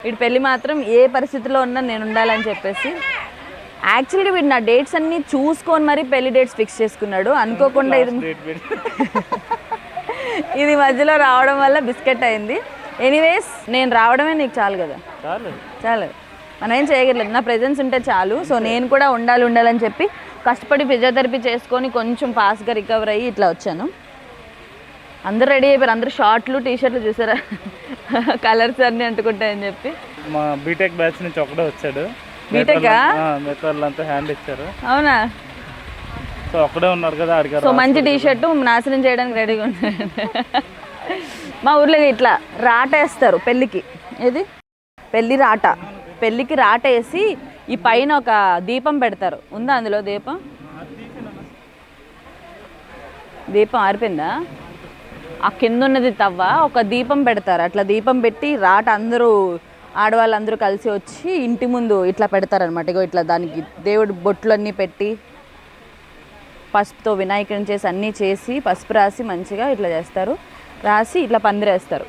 వీడి పెళ్ళి మాత్రం ఏ పరిస్థితిలో ఉన్నా నేను ఉండాలని చెప్పేసి యాక్చువల్గా వీడు నా డేట్స్ అన్నీ చూసుకొని మరి పెళ్లి డేట్స్ ఫిక్స్ చేసుకున్నాడు. అనుకోకుండా ఇది మధ్యలో రావడం వల్ల బిస్కెట్ అయింది. ఎనీవేస్ నేను రావడమే నీకు చాలు కదా, చాలు, మనం ఏం చేయగలేదు. నా ప్రెజెన్స్ ఉంటే చాలు. సో నేను కూడా ఉండాలని చెప్పి కష్టపడి ఫిజియోథెరపీ చేసుకొని కొంచెం ఫాస్ట్గా రికవర్ అయ్యి ఇట్లా వచ్చాను. అందరూ రెడీ అయిపోయారు. అందరూ షార్ట్లు టీషర్ట్లు చూసారా, కలర్స్ అన్నీ అంటుకుంటాయని చెప్పి. మా బీటెక్ బ్యాచ్ నుంచి ఒకటే వచ్చాడు. బీటెక్ మిగతా హ్యాండ్ ఇచ్చారు. అవునా? సో ఒక్కడే ఉన్నాడు కదా అడిగారు. సో మంచి టీషర్ట్ నాశనం చేయడానికి రెడీగా ఉన్నాడు. మా ఊర్లో ఇట్లా రాట వేస్తారు పెళ్ళికి. ఏది పెళ్ళి రాట, పెళ్ళికి రాట వేసి ఈ పైన ఒక దీపం పెడతారు. ఉందా అందులో దీపం? దీపం ఆరిపోయిందా? ఆ కింద ఉన్నది తవ్వ, ఒక దీపం పెడతారు. అట్లా దీపం పెట్టి రాట అందరూ ఆడవాళ్ళందరూ కలిసి వచ్చి ఇంటి ముందు ఇట్లా పెడతారనమాట. ఇగో ఇట్లా దానికి దేవుడు బొట్లు అన్నీ పెట్టి పసుపుతో వినాయకుడిని చేసి అన్నీ చేసి పసుపు రాసి మంచిగా ఇట్లా చేస్తారు. రాసి ఇట్లా పందిరేస్తారు.